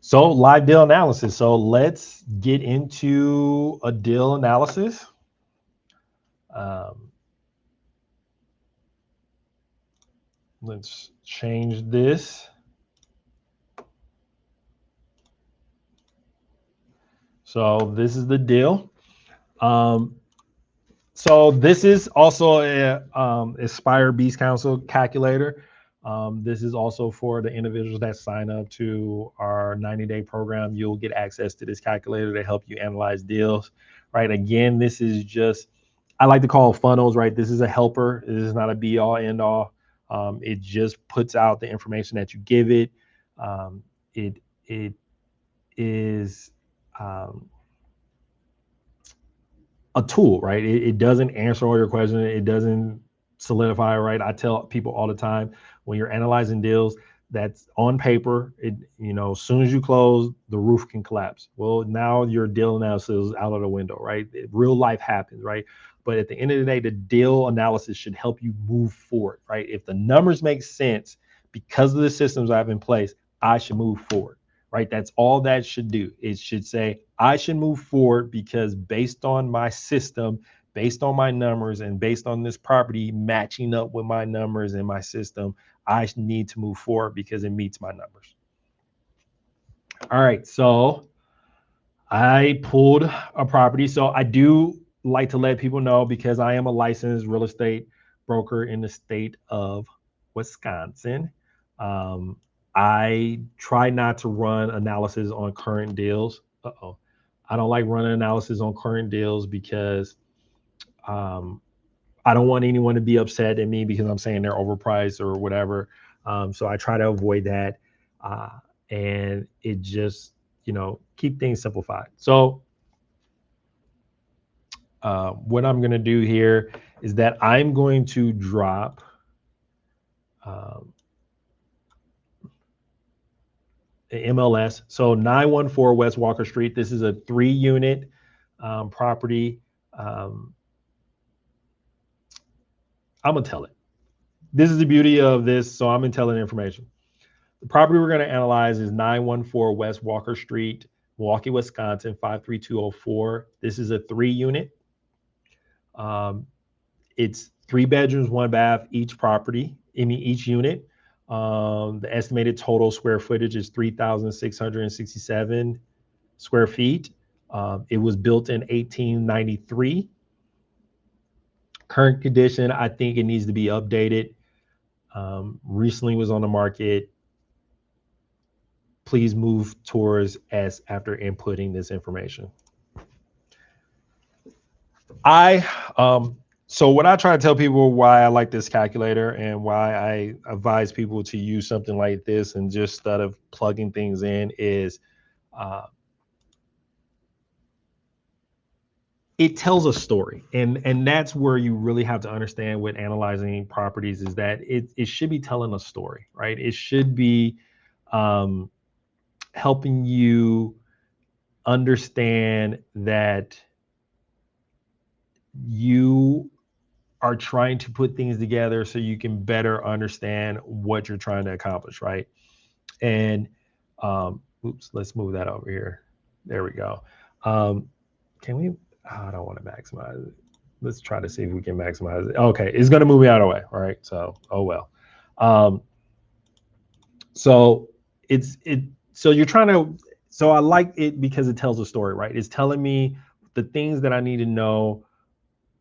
So live deal analysis. So let's get into a deal analysis. Um, let's change this. So this is the deal. Um, so this is also a Aspire Beast Council calculator. This is also for the individuals that sign up to our 90-day program. You'll get access to this calculator to help you analyze deals, right? Again, this is just, I like to call funnels, right? This is a helper. This is not a be all end all. It just puts out the information that you give it. It is um, a tool, right? It doesn't answer all your questions. It doesn't solidify, right? I tell people all the time, when you're analyzing deals, that's on paper. As soon as you close, the roof can collapse. Well, now your deal analysis is out of the window, right? Real life happens, right? But at the end of the day, the deal analysis should help you move forward, right? If the numbers make sense, because of the systems I have in place, I should move forward, right? That's all that should do. It should say, I should move forward because based on my system, based on my numbers, and based on this property matching up with my numbers and my system, I need to move forward because it meets my numbers. All right, so I pulled a property. So I do like to let people know, because I am a licensed real estate broker in the state of Wisconsin. Um, I try not to run analysis on current deals. I don't like running analysis on current deals because um, I don't want anyone to be upset at me because I'm saying they're overpriced or whatever. So I try to avoid that. Uh, and it just, keep things simplified. So what I'm going to do here is that I'm going to drop um, MLS. So 914 West Walker Street. This is a 3-unit property. I'm going to tell it. This is the beauty of this. So I'm going to tell it information. The property we're going to analyze is 914 West Walker Street, Milwaukee, Wisconsin, 53204. This is a 3-unit. It's 3 bedrooms, 1 bath, each property, each unit. The estimated total square footage is 3,667 square feet. It was built in 1893. Current condition, I think it needs to be updated. Recently was on the market. Please move towards S after inputting this information. So what I try to tell people why I like this calculator and why I advise people to use something like this and just instead of plugging things in is it tells a story. And that's where you really have to understand with analyzing properties is that it should be telling a story, right? It should be helping you understand that you are trying to put things together so you can better understand what you're trying to accomplish, right? And let's move that over here. There we go. Can we? I don't want to maximize it. Let's try to see if we can maximize it. Okay, it's going to move me out of the way. All right, so oh well. So So you're trying to. So I like it because it tells a story, right? It's telling me the things that I need to know,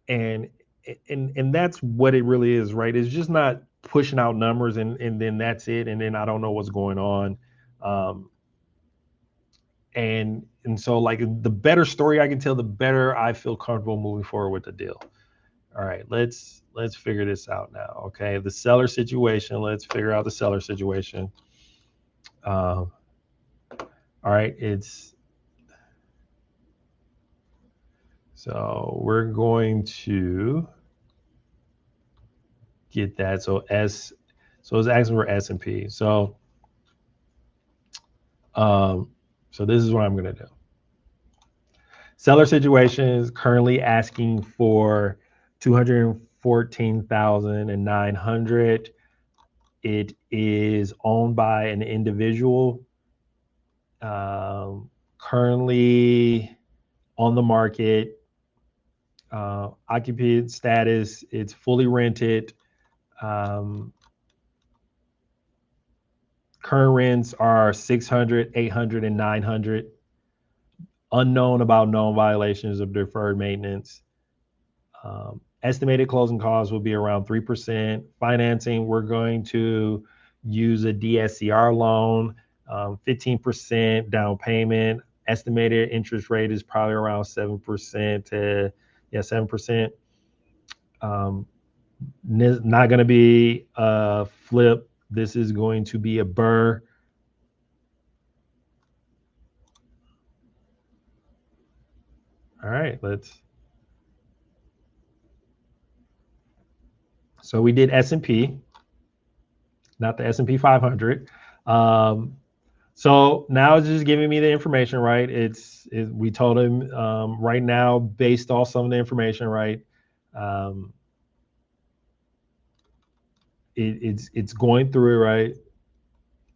and that's what it really is, right? It's just not pushing out numbers and then that's it, and then I don't know what's going on. And so like the better story I can tell, the better I feel comfortable moving forward with the deal. All right, let's figure this out now. Okay, the seller situation. Let's figure out the seller situation. All right, so we're going to get that. So it's asking for S&P. So this is what I'm going to do. Seller situation is currently asking for $214,900. It is owned by an individual. Currently on the market. Occupant status, it's fully rented. Current rents are $600, $800, and $900. Unknown about known violations of deferred maintenance. Estimated closing costs will be around 3%. Financing, we're going to use a DSCR loan, 15% down payment. Estimated interest rate is probably around 7% to 7%. Not going to be a flip. This is going to be a burr. All right, so we did S&P, not the S&P 500. So now it's just giving me the information, right? We told him right now, based off some of the information, right? it's going through it, right?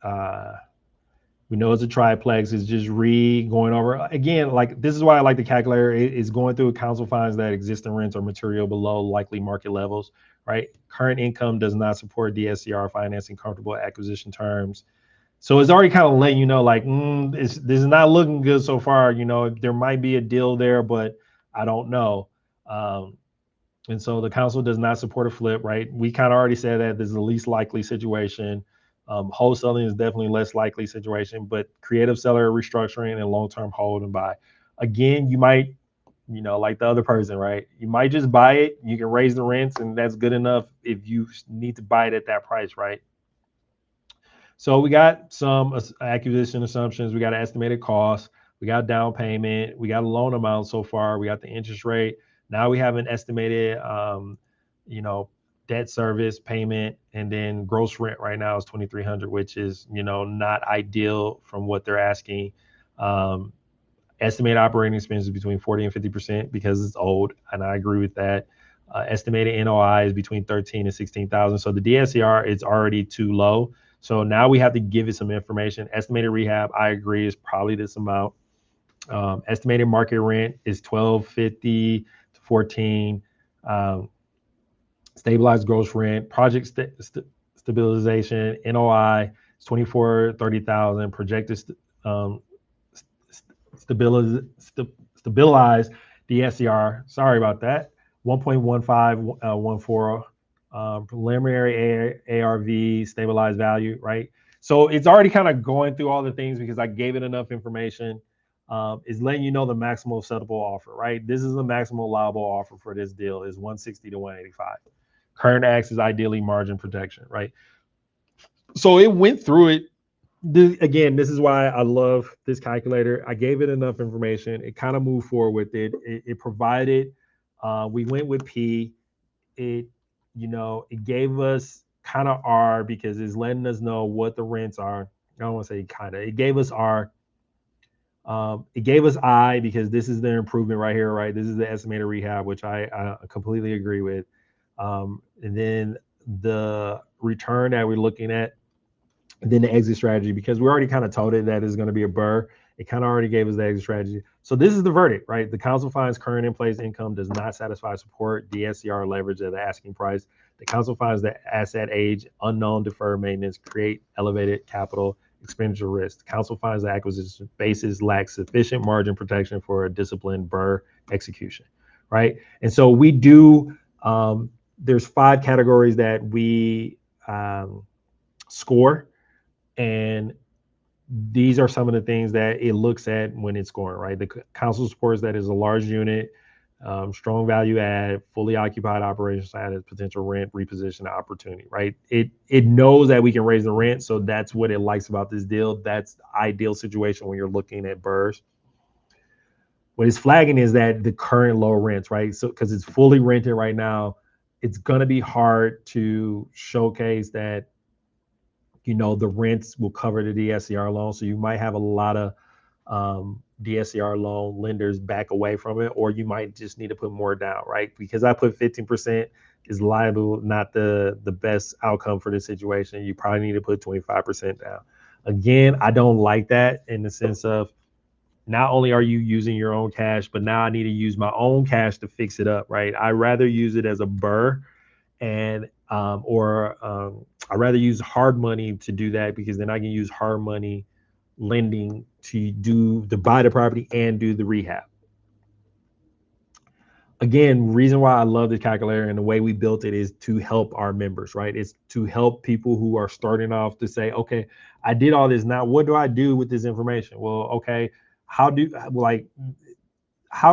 Uh, we know it's a triplex. It's just going over again. Like this is why I like the calculator. It's going through council finds that existing rents are material below likely market levels. Right. Current income does not support DSCR financing comfortable acquisition terms. So it's already kind of letting you know, like, this is not looking good so far. There might be a deal there, but I don't know. Um, and so the council does not support a flip, right? We kind of already said that this is the least likely situation. Wholesaling is definitely less likely situation, but creative seller restructuring and long-term hold and buy. Again, you might, like the other person, right? You might just buy it. You can raise the rents, and that's good enough if you need to buy it at that price, right? So we got some acquisition assumptions. We got an estimated cost. We got down payment. We got a loan amount so far. We got the interest rate. Now we have an estimated, you know, debt service payment, and then gross rent right now is 2,300, which is not ideal from what they're asking. Um, Estimated operating expenses between 40 and 50% because it's old, and I agree with that. Estimated NOI is between 13 and 16,000. So the DSCR is already too low. So now we have to give it some information. Estimated rehab, I agree, is probably this amount. Estimated market rent is 1250 to 14. Um, Stabilized gross rent, stabilization, NOI is 24 30,000. Projected um, stabilized DSCR. Sorry about that. 1.1514. Preliminary ARV, stabilized value, right? So it's already kind of going through all the things because I gave it enough information. It's letting you know the maximal acceptable offer, right? This is the maximal allowable offer for this deal is 160 to 185. Current acts is ideally margin protection, right? So it went through it. Again, this is why I love this calculator. I gave it enough information. It kind of moved forward with it. It provided. We went with P. It, it gave us kind of R because it's letting us know what the rents are. I don't want to say kind of. It gave us R. It gave us I because this is their improvement right here, right? This is the estimated rehab, which I completely agree with. And then the return that we're looking at, and then the exit strategy, because we already kind of told it that it's going to be a burr. It kind of already gave us the exit strategy. So this is the verdict, right? The council finds current in place income does not satisfy support DSCR leverage at the asking price. The council finds that asset age, unknown deferred maintenance create elevated capital expenditure risk. The council finds the acquisition basis lacks sufficient margin protection for a disciplined burr execution, right? And so we do. There's 5 categories that we score. And these are some of the things that it looks at when it's scoring, right? The council supports that is a large unit, strong value add, fully occupied operations status, potential rent reposition opportunity, right? It knows that we can raise the rent, so that's what it likes about this deal. That's the ideal situation when you're looking at burrs. What it's flagging is that the current low rents, right? So because it's fully rented right now, it's gonna be hard to showcase that the rents will cover the DSCR loan. So you might have a lot of DSCR loan lenders back away from it, or you might just need to put more down, right? Because I put 15% is liable, not the best outcome for this situation. You probably need to put 25% down. Again, I don't like that in the sense of not only are you using your own cash, but now I need to use my own cash to fix it up, right? I'd rather use it as a burr and I'd rather use hard money to do that because then I can use hard money lending to buy the property and do the rehab. Again, reason why I love the calculator and the way we built it is to help our members, right? It's to help people who are starting off to say, okay, I did all this. Now, what do I do with this information? Well, okay, how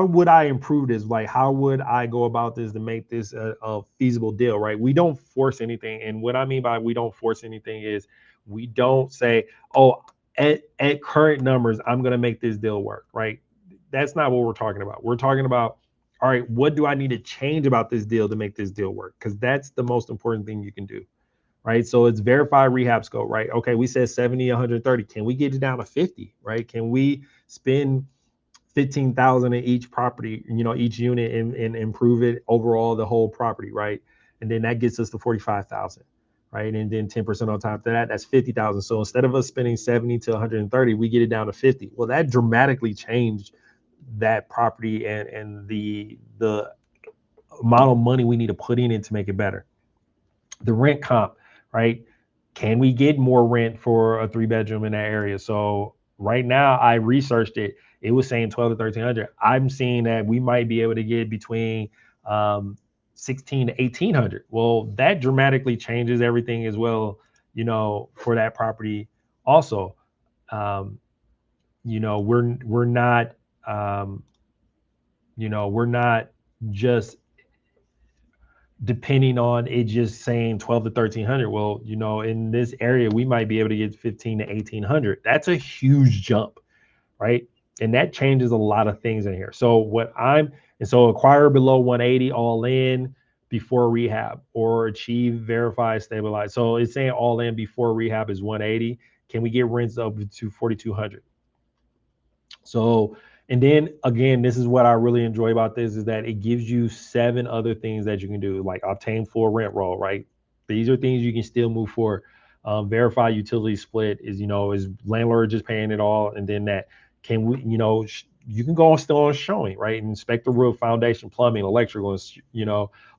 would I improve this? Like, how would I go about this to make this a feasible deal, right? We don't force anything. And what I mean by we don't force anything is we don't say, oh, at current numbers, I'm going to make this deal work, right? That's not what we're talking about. We're talking about, all right, what do I need to change about this deal to make this deal work? Because that's the most important thing you can do, right? So it's verified rehab scope, right? Okay, we said 70, 130. Can we get it down to 50, right? Can we spend 15,000 in each property, each unit and improve it overall, the whole property, right? And then that gets us to 45,000. right? And then 10% on top of that, that's 50,000. So instead of us spending 70 to 130, we get it down to 50. Well, that dramatically changed that property and the amount of money we need to put in it to make it better. The rent comp, right? Can we get more rent for a 3 bedroom in that area? So right now, I researched it. It was saying 12 to 1300. I'm seeing that we might be able to get between 16 to 1800. Well, that dramatically changes everything as well, for that property. Also, um, we're not, um, we're not just depending on it just saying 12 to 1300. Well, in this area, we might be able to get 15 to 1800. That's a huge jump, right? And that changes a lot of things in here. So acquire below 180 all in before rehab, or achieve, verify, stabilize. So it's saying all in before rehab is 180. Can we get rents up to 4200? So, and then again, this is what I really enjoy about this, is that it gives you 7 other things that you can do, like obtain full rent roll, right? These are things you can still move forward. Verify utility split is landlord just paying it all, and then that can we, you can go on still on showing, right? Inspect the roof, foundation, plumbing, electrical,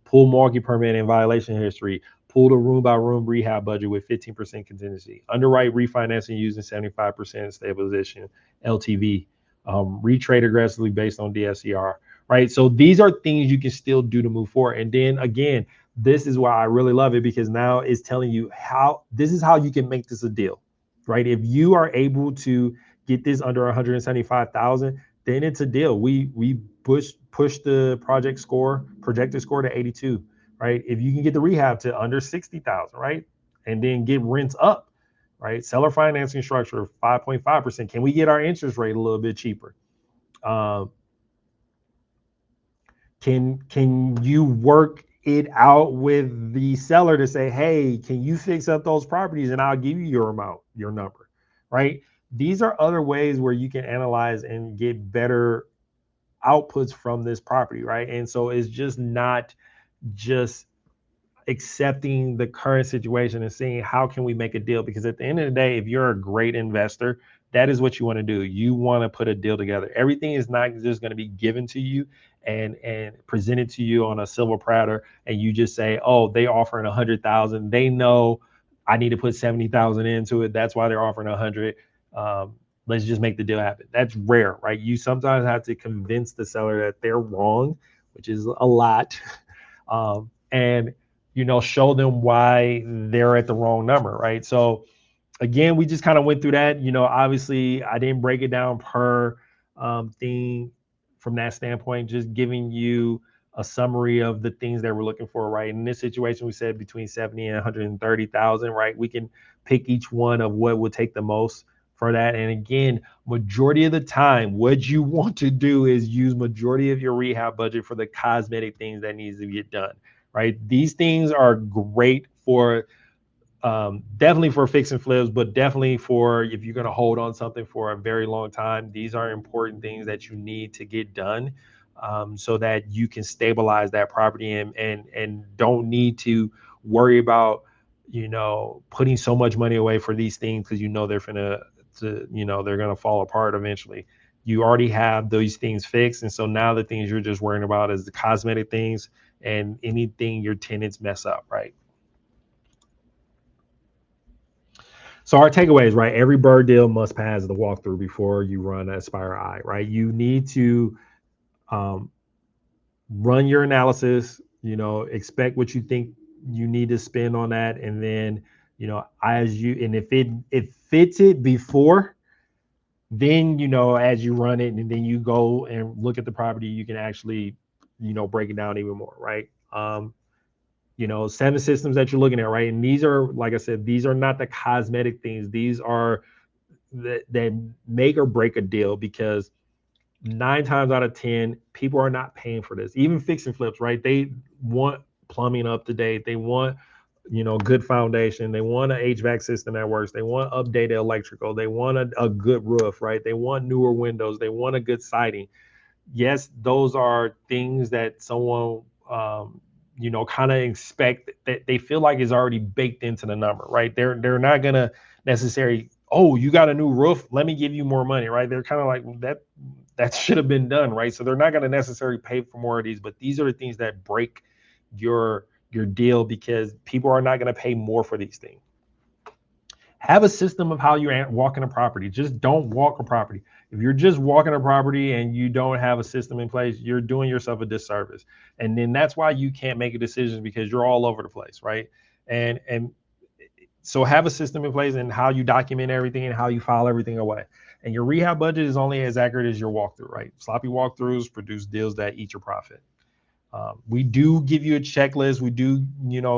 pull market permit and violation history, pull the room by room rehab budget with 15% contingency, underwrite refinancing using 75% stabilization LTV, retrade aggressively based on DSCR, right? So these are things you can still do to move forward. And then again, this is why I really love it, because now it's telling you how this is how you can make this a deal, right? If you are able to get this under 175,000, then it's a deal. We push the projected score to 82, right? If you can get the rehab to under 60,000, right? And then get rents up, right? Seller financing structure 5.5%. Can we get our interest rate a little bit cheaper? Um, can you work it out with the seller to say, hey, can you fix up those properties and I'll give you your amount, your number, right? These are other ways where you can analyze and get better outputs from this property, right? And so it's just not just accepting the current situation and seeing how can we make a deal, because at the end of the day, if you're a great investor, that is what you want to do. You want to put a deal together. Everything is not just going to be given to you and presented to you on a silver platter, and you just say, oh, they offering 100,000, they know I need to put 70,000 into it, that's why they're offering 100. Let's just make the deal happen. That's rare, right? You sometimes have to convince the seller that they're wrong, which is a lot. And show them why they're at the wrong number, right? So again, we just kind of went through that. Obviously I didn't break it down per thing from that standpoint, just giving you a summary of the things that we're looking for, right? In this situation, we said between 70 and 130,000, right? We can pick each one of what would take the most for that. And again, majority of the time, what you want to do is use majority of your rehab budget for the cosmetic things that needs to get done, right? These things are great for definitely for fix and flips, but definitely for if you're going to hold on something for a very long time. These are important things that you need to get done, so that you can stabilize that property and don't need to worry about putting so much money away for these things, because they're gonna fall apart eventually. You already have those things fixed, and so now the things you're just worrying about is the cosmetic things and anything your tenants mess up, right? So our takeaways, right? Every bird deal must pass the walkthrough before you run an Aspire Eye, right? You need to um, run your analysis, expect what you think you need to spend on that. And then, if it fits it before, then, as you run it and then you go and look at the property, you can actually, break it down even more, right? 7 systems that you're looking at, right? And these are, like I said, these are not the cosmetic things. These are that make or break a deal, because 9 times out of 10, people are not paying for this. Even fix and flips, right? They want plumbing up to date. They want, good foundation. They want an HVAC system that works. They want updated electrical. They want a good roof, right? They want newer windows. They want a good siding. Yes, those are things that someone kind of expect that they feel like it's already baked into the number, right? They're not gonna necessarily, oh, you got a new roof, let me give you more money, right? They're kind of like, well, that should have been done, right? So they're not gonna necessarily pay for more of these, but these are the things that break your deal, because people are not gonna pay more for these things. Have a system of how you're walking a property. Just don't walk a property. If you're just walking a property and you don't have a system in place, you're doing yourself a disservice. And then that's why you can't make a decision, because you're all over the place, right? And so have a system in place, and how you document everything and how you file everything away. And your rehab budget is only as accurate as your walkthrough, right? Sloppy walkthroughs produce deals that eat your profit. We do give you a checklist. We do,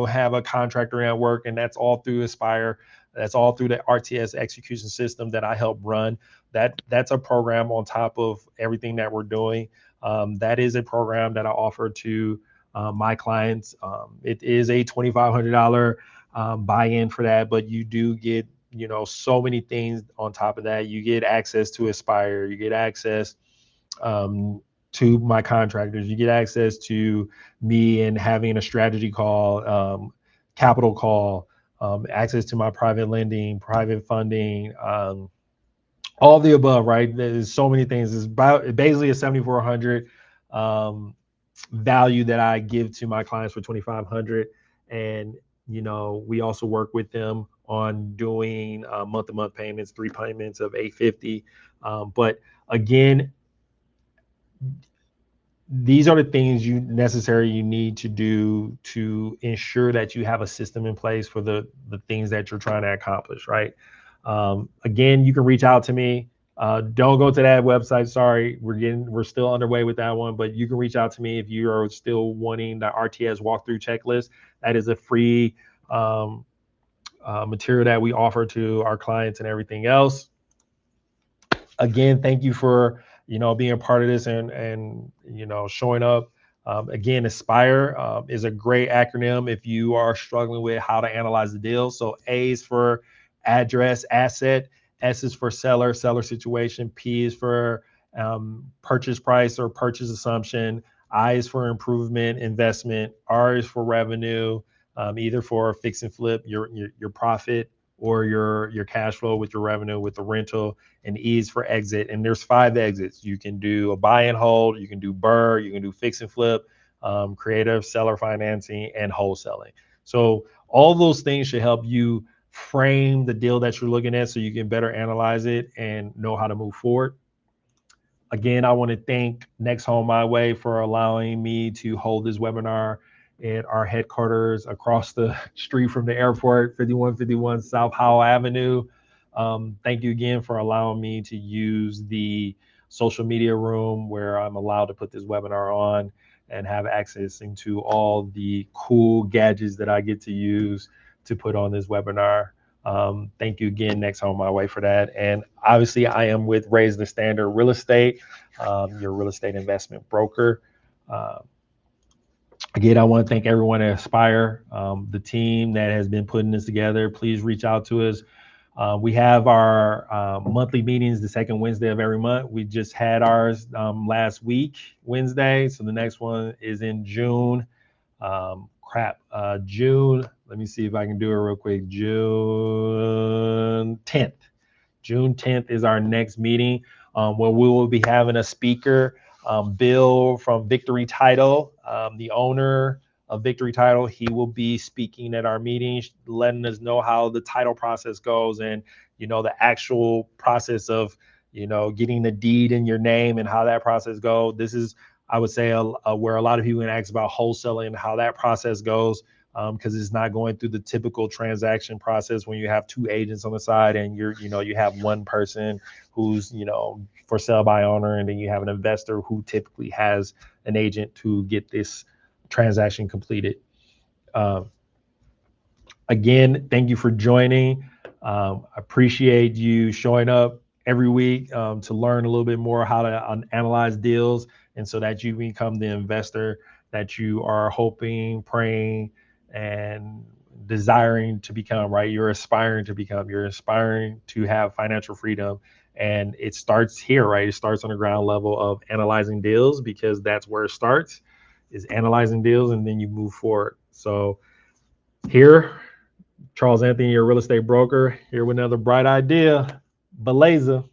have a contractor at work, and that's all through Aspire. That's all through the RTS execution system that I help run. That's a program on top of everything that we're doing. That is a program that I offer to my clients. It is a $2,500 buy-in for that, but you do get, so many things on top of that. You get access to Aspire. You get access to my contractors. You get access to me and having a strategy call, capital call, access to my private lending, private funding, all the above, right? There's so many things. It's basically a 7,400 value that I give to my clients for 2,500. And, we also work with them on doing month-to-month payments, 3 payments of 850. But again, these are the things you need to do to ensure that you have a system in place for the things that you're trying to accomplish, right? Again, you can reach out to me. Don't go to that website. Sorry, we're still underway with that one, but you can reach out to me if you are still wanting the RTS walkthrough checklist. That is a free material that we offer to our clients and everything else. Again, thank you for being a part of this and showing up. Again, Aspire is a great acronym if you are struggling with how to analyze the deal. So A is for address, asset. S is for seller situation. P is for purchase price or purchase assumption. I is for improvement, investment. R is for revenue, either for fix and flip, your profit, or your cash flow with your revenue with the rental. And E is for exit. And there's 5 exits. You can do a buy and hold, you can do BRRRR, you can do fix and flip, creative, seller financing, and wholesaling. So all those things should help you frame the deal that you're looking at so you can better analyze it and know how to move forward. Again, I want to thank Next Home My Way for allowing me to hold this webinar at our headquarters across the street from the airport, 5151 South Howell Avenue. Thank you again for allowing me to use the social media room where I'm allowed to put this webinar on and have access into all the cool gadgets that I get to use to put on this webinar. Thank you again, Next Home My Way, for that. And obviously, I am with Raise the Standard Real Estate, your real estate investment broker. Again, I want to thank everyone at Aspire, the team that has been putting this together. Please reach out to us. We have our monthly meetings the second Wednesday of every month. We just had ours last week, Wednesday. So the next one is in June. June. Let me see if I can do it real quick. June 10th. June 10th is our next meeting where we will be having a speaker, Bill from Victory Title, the owner of Victory Title. He will be speaking at our meetings, letting us know how the title process goes and, the actual process of, getting the deed in your name and how that process goes. This is, I would say, where a lot of people can ask about wholesaling and how that process goes, because it's not going through the typical transaction process when you have 2 agents on the side and you have one person who's, for sale by owner, and then you have an investor who typically has an agent to get this transaction completed. Again, thank you for joining. I appreciate you showing up every week to learn a little bit more how to analyze deals, and so that you become the investor that you are hoping, praying, and desiring to become, right? You're aspiring to become. You're aspiring to have financial freedom. And it starts here, right? It starts on the ground level of analyzing deals, because that's where it starts. is analyzing deals, and then you move forward. So here, Charles Anthony, your real estate broker, here with another bright idea. Beleza.